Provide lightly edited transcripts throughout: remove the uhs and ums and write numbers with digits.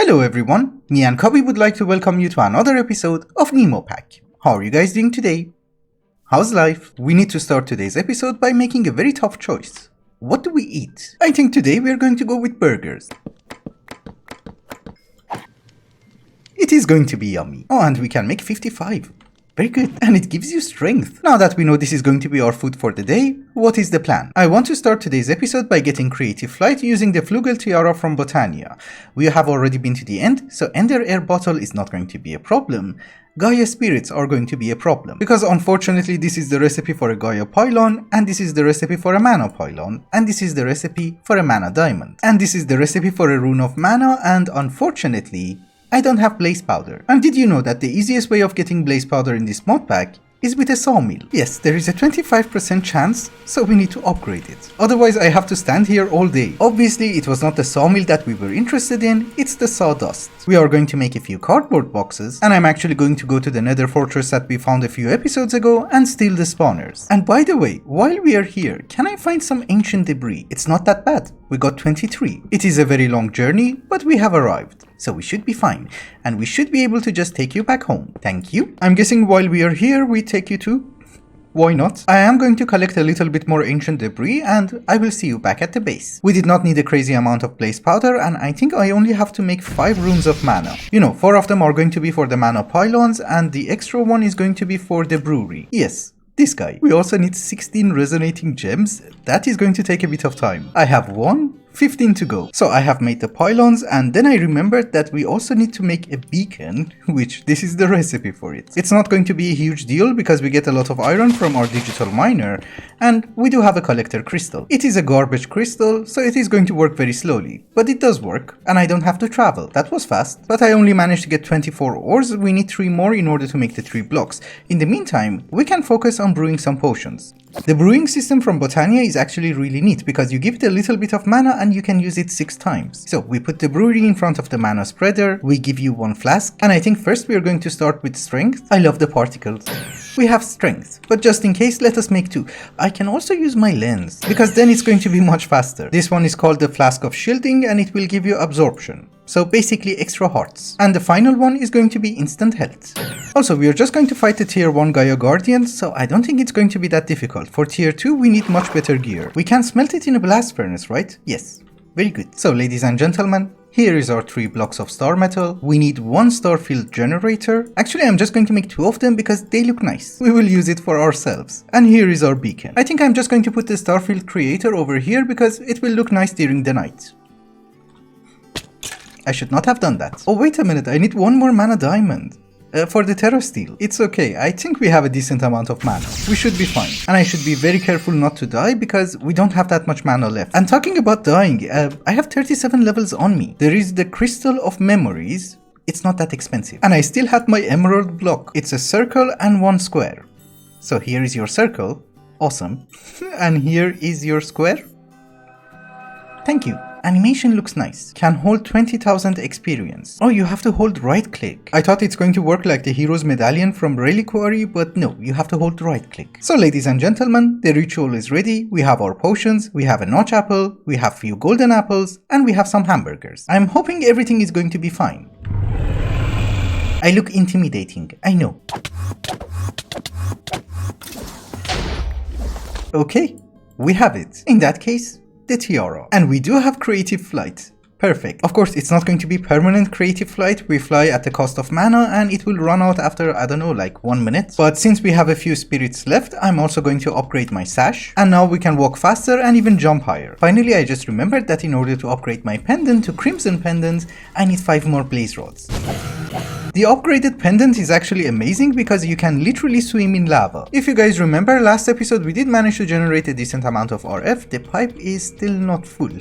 Hello everyone, me and Cubby would like to welcome you to another episode of Nemopack. How are you guys doing today? How's life? We need to start today's episode by making a very tough choice. What do we eat? I think today we are going to go with burgers. It is going to be yummy. Oh, and we can make 55. Very good. And it gives you strength. Now that we know this is going to be our food for the day, what is the plan? I want to start today's episode by getting creative flight using the Flugel Tiara from Botania. We have already been to the end, so Ender Air Bottle is not going to be a problem. Gaia Spirits are going to be a problem, because unfortunately this is the recipe for a Gaia Pylon, and this is the recipe for a Mana Pylon, and this is the recipe for a Mana Diamond, and this is the recipe for a Rune of Mana, and unfortunately I don't have Blaze Powder. And did you know that the easiest way of getting Blaze Powder in this mod pack is with a sawmill? Yes, there is a 25% chance, so we need to upgrade it. Otherwise I have to stand here all day. Obviously it was not the sawmill that we were interested in, it's the sawdust. We are going to make a few cardboard boxes, and I'm actually going to go to the nether fortress that we found a few episodes ago and steal the spawners. And by the way, while we are here, can I find some ancient debris? It's not that bad. We got 23. It is a very long journey, but we have arrived. So we should be fine, and we should be able to just take you back home. Thank you. I'm guessing while we are here, we take you to... Why not? I am going to collect a little bit more ancient debris, and I will see you back at the base. We did not need a crazy amount of blaze powder, and I think I only have to make 5 runes of mana. You know, 4 of them are going to be for the mana pylons, and the extra one is going to be for the brewery. Yes, this guy. We also need 16 resonating gems. That is going to take a bit of time. I have 15 to go. So I have made the pylons, and then I remembered that we also need to make a beacon, which this is the recipe for it. It's not going to be a huge deal because we get a lot of iron from our digital miner, and we do have a collector crystal. It is a garbage crystal, so it is going to work very slowly, but it does work, and I don't have to travel. That was fast, but I only managed to get 24 ores. We need 3 more in order to make the 3 blocks. In the meantime, we can focus on brewing some potions. The brewing system from Botania is actually really neat because you give it a little bit of mana and you can use it 6 times. So we put the brewery in front of the mana spreader, we give you 1 flask, and I think first we are going to start with strength. I love the particles. We have strength, but just in case, let us make 2. I can also use my lens, because then it's going to be much faster. This one is called the Flask of Shielding, and it will give you absorption. So basically extra hearts. And the final one is going to be instant health. Also, we are just going to fight the tier 1 Gaia Guardians, so I don't think it's going to be that difficult. For tier 2, we need much better gear. We can smelt it in a blast furnace, right? Yes. Very good. So ladies and gentlemen, here is our 3 blocks of star metal. We need 1 starfield generator. Actually, I'm just going to make 2 of them because they look nice. We will use it for ourselves. And here is our beacon. I think I'm just going to put the starfield creator over here because it will look nice during the night. I should not have done that. Oh, wait a minute, I need 1 more mana diamond. For the Terra Steel. It's okay, I think we have a decent amount of mana. We should be fine. And I should be very careful not to die because we don't have that much mana left. And talking about dying, I have 37 levels on me. There is the Crystal of Memories. It's not that expensive. And I still had my emerald block. It's a circle and 1 square. So here is your circle. Awesome. And here is your square. Thank you. Animation looks nice. Can hold 20,000 experience. Oh, you have to hold right click. I thought it's going to work like the hero's medallion from Reliquary, but no, you have to hold right click. So ladies and gentlemen, the ritual is ready. We have our potions, we have a notch apple, we have few golden apples, and we have some hamburgers. I'm hoping everything is going to be fine. I look intimidating, I know. Okay, we have it. In that case, the tiara. And we do have creative flight. Perfect. Of course, it's not going to be permanent creative flight. We fly at the cost of mana and it will run out after, I don't know, like 1 minute. But since we have a few spirits left, I'm also going to upgrade my sash. And now we can walk faster and even jump higher. Finally, I just remembered that in order to upgrade my pendant to Crimson Pendant, I need 5 more blaze rods. The upgraded pendant is actually amazing because you can literally swim in lava. If you guys remember, last episode we did manage to generate a decent amount of RF. The pipe is still not full.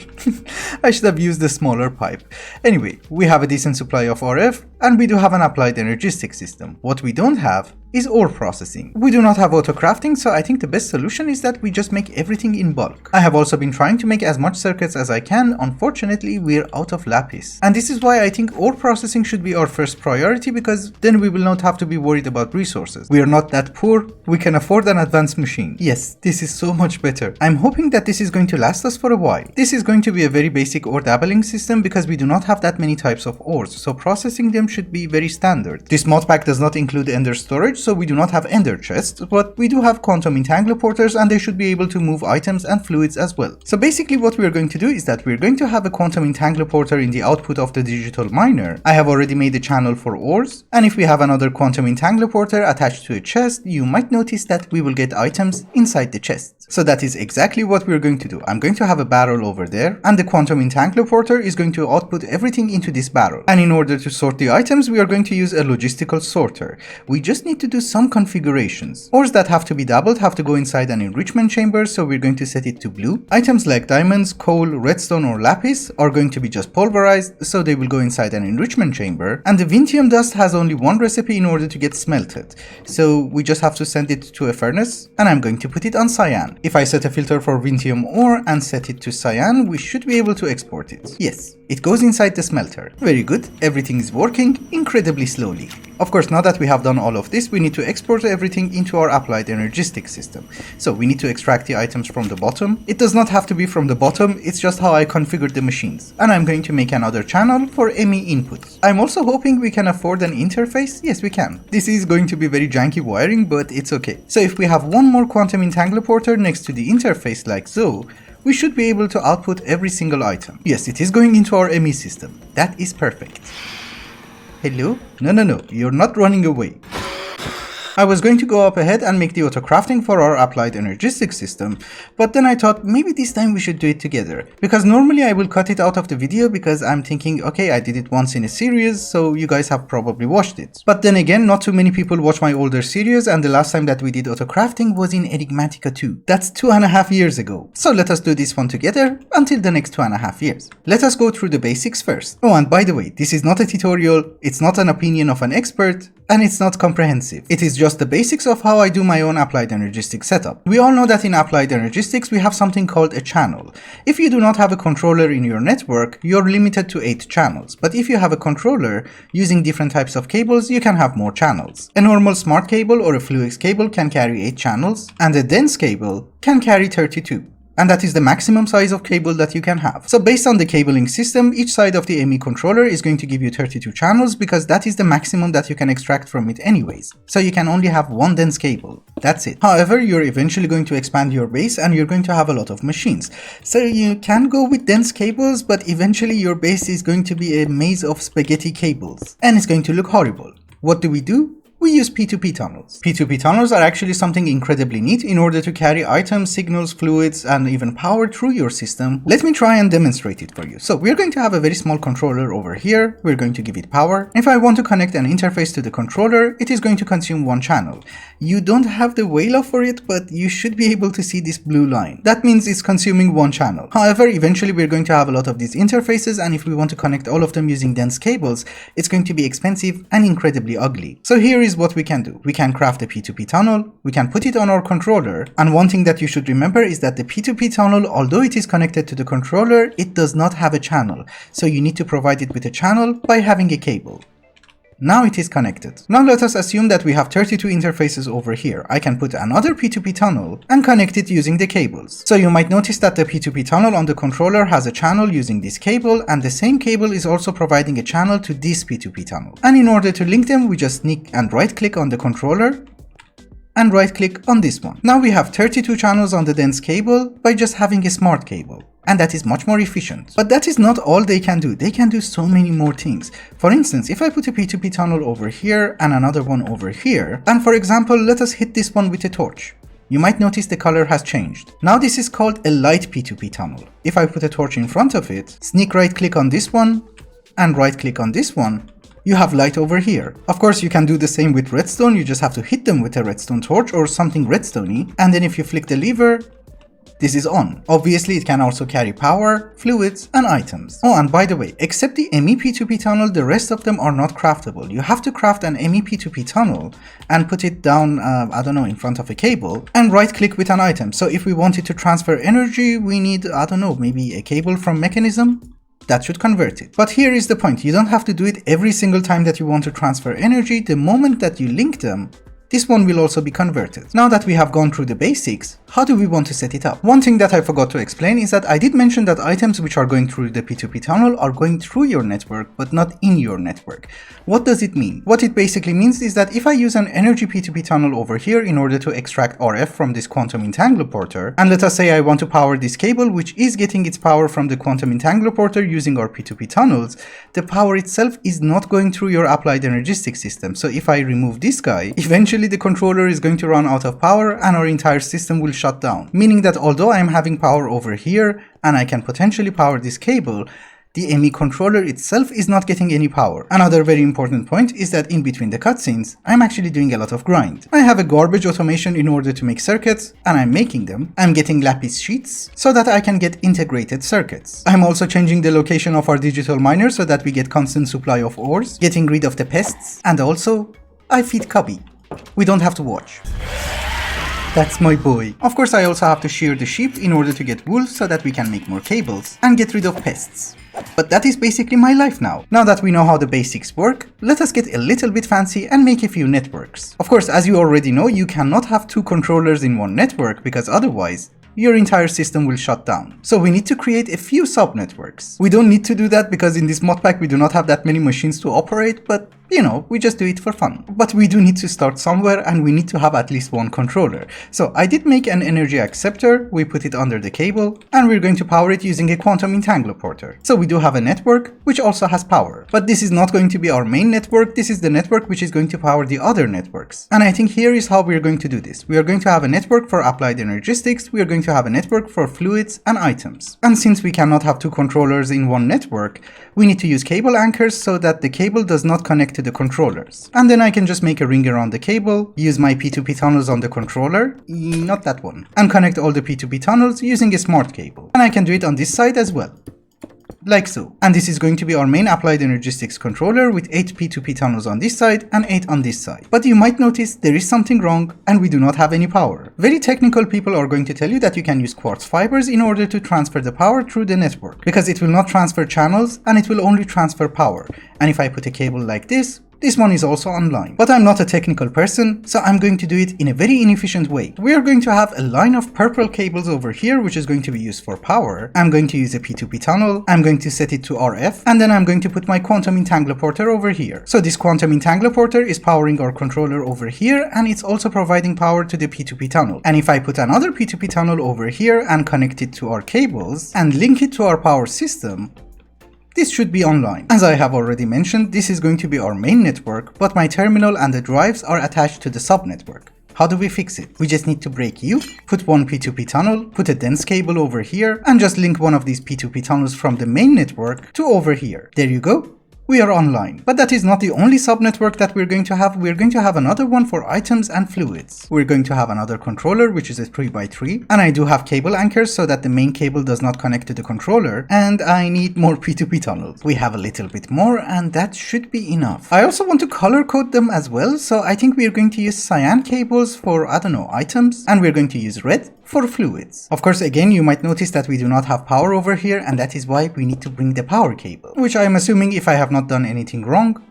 I should have used a smaller pipe. Anyway, we have a decent supply of RF and we do have an applied energistic system. What we don't have is ore processing. We do not have autocrafting, so I think the best solution is that we just make everything in bulk. I have also been trying to make as much circuits as I can. Unfortunately, we're out of lapis. And this is why I think ore processing should be our first priority, because then we will not have to be worried about resources. We are not that poor, we can afford an advanced machine. Yes, this is so much better. I'm hoping that this is going to last us for a while. This is going to be a very basic ore dabbling system because we do not have that many types of ores, so processing them should be very standard. This modpack does not include ender storage, so we do not have ender chests, but we do have quantum entangleporters and they should be able to move items and fluids as well. So basically what we are going to do is that we're going to have a quantum entangleporter in the output of the digital miner. I have already made a channel for ores, and if we have another quantum entangleporter attached to a chest, you might notice that we will get items inside the chest. So that is exactly what we're going to do. I'm going to have a barrel over there, and the quantum entangleporter is going to output everything into this barrel. And in order to sort the items, we are going to use a logistical sorter. We just need to do some configurations. Ores that have to be dabbled have to go inside an enrichment chamber, so we're going to set it to blue. Items like diamonds, coal, redstone or lapis are going to be just pulverized, so they will go inside an enrichment chamber. And the Vintium dust has only one recipe in order to get smelted, so we just have to send it to a furnace, and I'm going to put it on cyan. If I set a filter for Vintium ore and set it to cyan, we should be able to export it. Yes, it goes inside the smelter. Very good, everything is working incredibly slowly. Of course, now that we have done all of this, we need to export everything into our applied energistic system. So we need to extract the items from the bottom. It does not have to be from the bottom, it's just how I configured the machines. And I'm going to make another channel for ME inputs. I'm also hoping we can afford an interface. Yes, we can. This is going to be very janky wiring, but it's okay. So if we have one more quantum entangleporter next to the interface like so, we should be able to output every single item. Yes, it is going into our ME system. That is perfect. Hello? No, you're not running away. I was going to go up ahead and make the autocrafting for our applied energistic system, but then I thought maybe this time we should do it together, because normally I will cut it out of the video because I'm thinking, okay, I did it once in a series, so you guys have probably watched it. But then again, not too many people watch my older series, and the last time that we did autocrafting was in Enigmatica 2. That's 2.5 years ago. So let us do this one together until the next 2.5 years. Let us go through the basics first. Oh, and by the way, this is not a tutorial, it's not an opinion of an expert, and it's not comprehensive. It is just the basics of how I do my own applied energistic setup. We all know that in applied energistics we have something called a channel. If you do not have a controller in your network, you're limited to 8 channels. But if you have a controller using different types of cables, you can have more channels. A normal smart cable or a Fluix cable can carry 8 channels, and a dense cable can carry 32. And that is the maximum size of cable that you can have. So based on the cabling system, each side of the ME controller is going to give you 32 channels because that is the maximum that you can extract from it anyways. So you can only have one dense cable. That's it. However, you're eventually going to expand your base and you're going to have a lot of machines. So you can go with dense cables, but eventually your base is going to be a maze of spaghetti cables. And it's going to look horrible. What do? We use P2P tunnels. P2P tunnels are actually something incredibly neat in order to carry items, signals, fluids, and even power through your system. Let me try and demonstrate it for you. So we're going to have a very small controller over here. We're going to give it power. If I want to connect an interface to the controller, it is going to consume one channel. You don't have the Wayla for it, but you should be able to see this blue line. That means it's consuming one channel. However, eventually we're going to have a lot of these interfaces, and if we want to connect all of them using dense cables, it's going to be expensive and incredibly ugly. So here is what we can do. We can craft a P2P tunnel, we can put it on our controller, and one thing that you should remember is that the P2P tunnel, although it is connected to the controller, it does not have a channel. So you need to provide it with a channel by having a cable. Now it is connected. Now let us assume that we have 32 interfaces over here. I can put another P2P tunnel and connect it using the cables. So you might notice that the P2P tunnel on the controller has a channel using this cable, and the same cable is also providing a channel to this P2P tunnel. And in order to link them, we just sneak and right click on the controller and right click on this one. Now we have 32 channels on the dense cable by just having a smart cable. And that is much more efficient. But that is not all they can do. They can do so many more things. For instance, if I put a P2P tunnel over here and another one over here, and for example, let us hit this one with a torch. You might notice the color has changed. Now this is called a light P2P tunnel. If I put a torch in front of it, sneak right click on this one, and right click on this one, you have light over here. Of course, you can do the same with redstone. You just have to hit them with a redstone torch or something redstoney, and then if you flick the lever, this is on. Obviously it can also carry power, fluids, and items. Oh, and by the way, except the ME-P2P tunnel, the rest of them are not craftable. You have to craft an ME-P2P tunnel and put it down, I don't know, in front of a cable, and right click with an item. So if we wanted to transfer energy, we need, I don't know, maybe a cable from mechanism. That should convert it. But here is the point, you don't have to do it every single time that you want to transfer energy. The moment that you link them, this one will also be converted. Now that we have gone through the basics, how do we want to set it up? One thing that I forgot to explain is that I did mention that items which are going through the P2P tunnel are going through your network, but not in your network. What does it mean? What it basically means is that if I use an energy P2P tunnel over here in order to extract RF from this quantum entangler porter, and let us say I want to power this cable which is getting its power from the quantum entangler porter using our P2P tunnels, the power itself is not going through your applied energistic system. So if I remove this guy, eventually the controller is going to run out of power and our entire system will shut down. Meaning that although I am having power over here and I can potentially power this cable, the ME controller itself is not getting any power. Another very important point is that in between the cutscenes, I'm actually doing a lot of grind. I have a garbage automation in order to make circuits, and I'm making them. I'm getting lapis sheets so that I can get integrated circuits. I'm also changing the location of our digital miner so that we get constant supply of ores, getting rid of the pests, and also I feed Cubby. We don't have to watch. That's my boy. Of course, I also have to shear the sheep in order to get wool so that we can make more cables and get rid of pests. But that is basically my life now. Now that we know how the basics work, let us get a little bit fancy and make a few networks. Of course, as you already know, you cannot have two controllers in one network because otherwise your entire system will shut down. So we need to create a few sub-networks. We don't need to do that because in this modpack we do not have that many machines to operate, but you know, we just do it for fun. But we do need to start somewhere and we need to have at least one controller. So I did make an energy acceptor, we put it under the cable, and we're going to power it using a quantum entangler porter. So we do have a network which also has power. But this is not going to be our main network, this is the network which is going to power the other networks. And I think here is how we're going to do this. We are going to have a network for applied energistics, we are going to have a network for fluids and items. And since we cannot have two controllers in one network, we need to use cable anchors so that the cable does not connect to the controllers. And then I can just make a ring around the cable, use my P2P tunnels on the controller, not that one, and connect all the P2P tunnels using a smart cable. And I can do it on this side as well. Like so. And this is going to be our main applied energistics controller with 8 P2P tunnels on this side and 8 on this side. But you might notice there is something wrong and we do not have any power. Very technical people are going to tell you that you can use quartz fibers in order to transfer the power through the network, because it will not transfer channels and it will only transfer power. And if I put a cable like this one is also online. But I'm not a technical person, so I'm going to do it in a very inefficient way. We are going to have a line of purple cables over here, which is going to be used for power. I'm going to use a P2P tunnel, I'm going to set it to RF, and then I'm going to put my quantum entangler porter over here. So this quantum entangler porter is powering our controller over here, and it's also providing power to the P2P tunnel. And if I put another P2P tunnel over here and connect it to our cables and link it to our power system, this should be online. As I have already mentioned, this is going to be our main network, but my terminal and the drives are attached to the sub-network. How do we fix it? We just need to break U, put one P2P tunnel, put a dense cable over here, and just link one of these P2P tunnels from the main network to over here. There you go. We are online. But that is not the only subnetwork that we're going to have. We're going to have another one for items and fluids. We're going to have another controller, which is a 3x3. And I do have cable anchors so that the main cable does not connect to the controller. And I need more P2P tunnels. We have a little bit more and that should be enough. I also want to color code them as well. So I think we're going to use cyan cables for, I don't know, items. And we're going to use red for fluids. Of course, again, you might notice that we do not have power over here, and that is why we need to bring the power cable, which I am assuming, if I have not done anything wrong,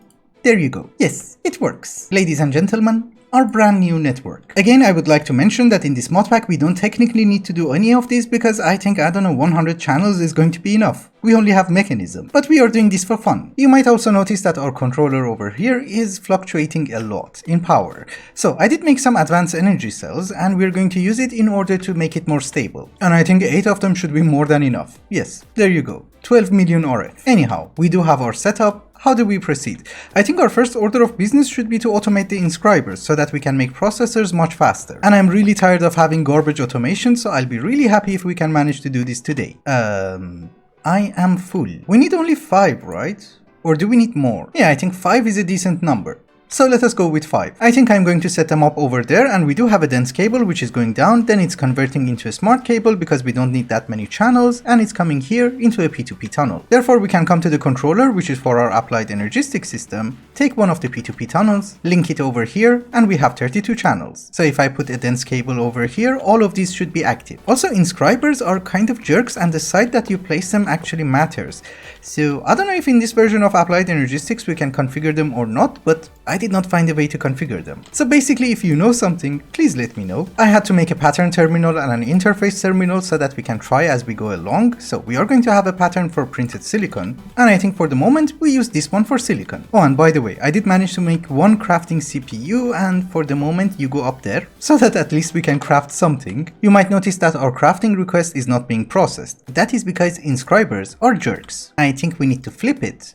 there you go. Yes, it works. Ladies and gentlemen, our brand new network. Again, I would like to mention that in this modpack we don't technically need to do any of this because I think, 100 channels is going to be enough. We only have mechanism, but we are doing this for fun. You might also notice that our controller over here is fluctuating a lot in power. So I did make some advanced energy cells and we're going to use it in order to make it more stable. And I think 8 of them should be more than enough. Yes, there you go. 12 million RF. Anyhow, we do have our setup. How do we proceed? I think our first order of business should be to automate the inscribers so that we can make processors much faster. And I'm really tired of having garbage automation, so I'll be really happy if we can manage to do this today. I am full. We need only 5, right? Or do we need more? Yeah, I think 5 is a decent number. So let us go with 5. I think I'm going to set them up over there, and we do have a dense cable which is going down, then it's converting into a smart cable because we don't need that many channels, and it's coming here into a P2P tunnel. Therefore we can come to the controller, which is for our applied energistic system, take one of the P2P tunnels, link it over here, and we have 32 channels. So if I put a dense cable over here, all of these should be active. Also, inscribers are kind of jerks, and the site that you place them actually matters. So I don't know if in this version of applied energistics we can configure them or not, but I did not find a way to configure them. So basically, if you know something, please let me know. I had to make a pattern terminal and an interface terminal so that we can try as we go along. So we are going to have a pattern for printed silicon, and I think for the moment we use this one for silicon. Oh, and by the way, I did manage to make one crafting CPU, and for the moment you go up there so that at least we can craft something. You might notice that our crafting request is not being processed. That is because inscribers are jerks. I think we need to flip it,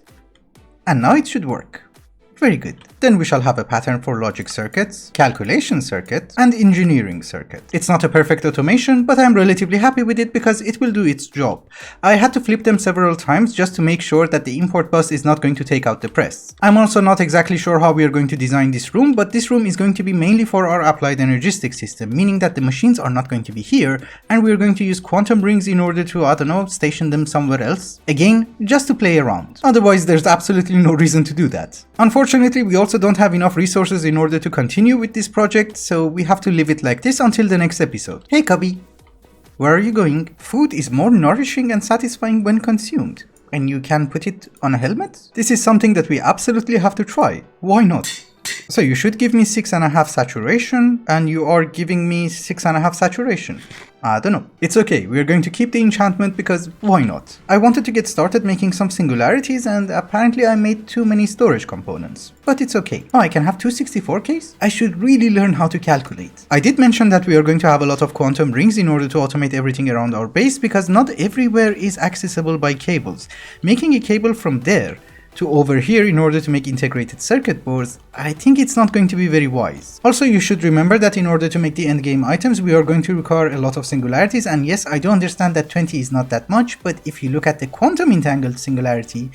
and now it should work. Very good. Then we shall have a pattern for logic circuits, calculation circuit, and engineering circuit. It's not a perfect automation, but I'm relatively happy with it because it will do its job. I had to flip them several times just to make sure that the import bus is not going to take out the press. I'm also not exactly sure how we are going to design this room, but this room is going to be mainly for our applied energistic system, meaning that the machines are not going to be here, and we're going to use quantum rings in order to, I don't know, station them somewhere else. Again, just to play around. Otherwise, there's absolutely no reason to do that. Unfortunately, we also don't have enough resources in order to continue with this project, so we have to leave it like this until the next episode. Hey Cubby! Where are you going? Food is more nourishing and satisfying when consumed. And you can put it on a helmet? This is something that we absolutely have to try. Why not? So you should give me 6.5 saturation, and you are giving me 6.5 saturation. I don't know. It's okay, we're going to keep the enchantment because why not? I wanted to get started making some singularities, and apparently I made too many storage components. But it's okay. Oh, I can have two 64Ks? I should really learn how to calculate. I did mention that we are going to have a lot of quantum rings in order to automate everything around our base because not everywhere is accessible by cables. Making a cable from there to over here in order to make integrated circuit boards, I think it's not going to be very wise. Also, you should remember that in order to make the endgame items, we are going to require a lot of singularities, and yes, I do understand that 20 is not that much, but if you look at the quantum entangled singularity,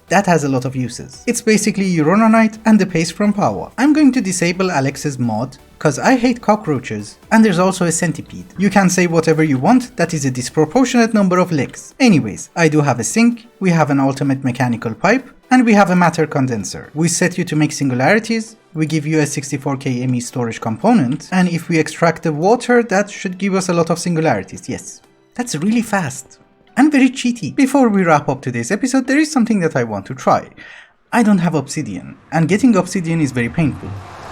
that has a lot of uses. It's basically uranite and the paste from Power. I'm going to disable Alex's mod, cause I hate cockroaches, and there's also a centipede. You can say whatever you want, that is a disproportionate number of legs. Anyways, I do have a sink, we have an ultimate mechanical pipe, and we have a matter condenser. We set you to make singularities, we give you a 64K ME storage component, and if we extract the water, that should give us a lot of singularities, yes. That's really fast. And very cheaty. Before we wrap up today's episode, there is something that I want to try. I don't have obsidian, and getting obsidian is very painful.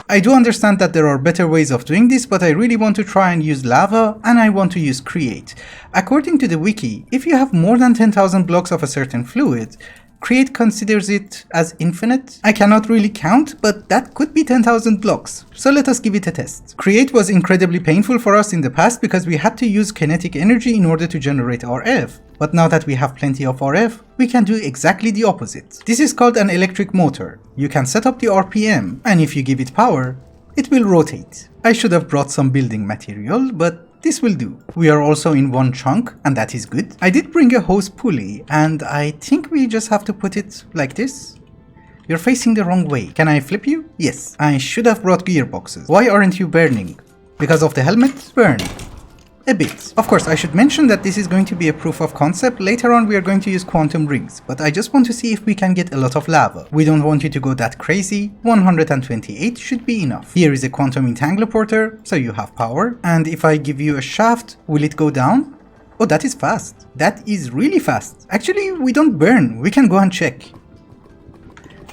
I do understand that there are better ways of doing this, but I really want to try and use lava, and I want to use create. According to the wiki, if you have more than 10,000 blocks of a certain fluid, Create considers it as infinite. I cannot really count, but that could be 10,000 blocks. So let us give it a test. Create was incredibly painful for us in the past because we had to use kinetic energy in order to generate RF. But now that we have plenty of RF, we can do exactly the opposite. This is called an electric motor. You can set up the RPM, and if you give it power, it will rotate. I should have brought some building material, but this will do. We are also in one chunk, and that is good. I did bring a hose pulley, and I think we just have to put it like this. You're facing the wrong way. Can I flip you? Yes. I should have brought gearboxes. Why aren't you burning? Because of the helmet? Burn. A bit. Of course, I should mention that this is going to be a proof of concept. Later on we are going to use quantum rings, but I just want to see if we can get a lot of lava. We don't want you to go that crazy. 128 should be enough. Here is a quantum entangloporter, so you have power. And if I give you a shaft, will it go down? Oh, that is fast. That is really fast. Actually, we don't burn. We can go and check.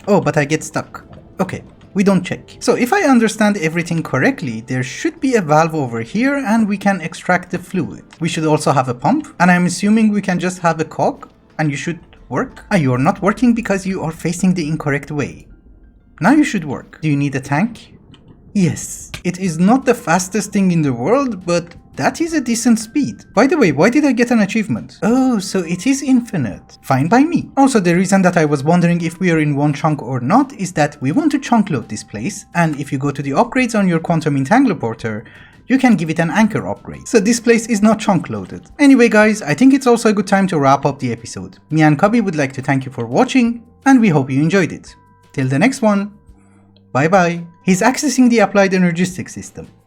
Oh, but I get stuck. Okay. We don't check. So if I understand everything correctly, there should be a valve over here and we can extract the fluid. We should also have a pump, and I'm assuming we can just have a cog and you should work. Ah, you are not working because you are facing the incorrect way. Now you should work. Do you need a tank? Yes. It is not the fastest thing in the world, but that is a decent speed. By the way, why did I get an achievement? Oh, so it is infinite. Fine by me. Also, the reason that I was wondering if we are in one chunk or not is that we want to chunk load this place, and if you go to the upgrades on your quantum entangloporter, you can give it an anchor upgrade. So this place is not chunk loaded. Anyway guys, I think it's also a good time to wrap up the episode. Me and Cubby would like to thank you for watching, and we hope you enjoyed it. Till the next one, Bye bye. He's accessing the applied energistic system.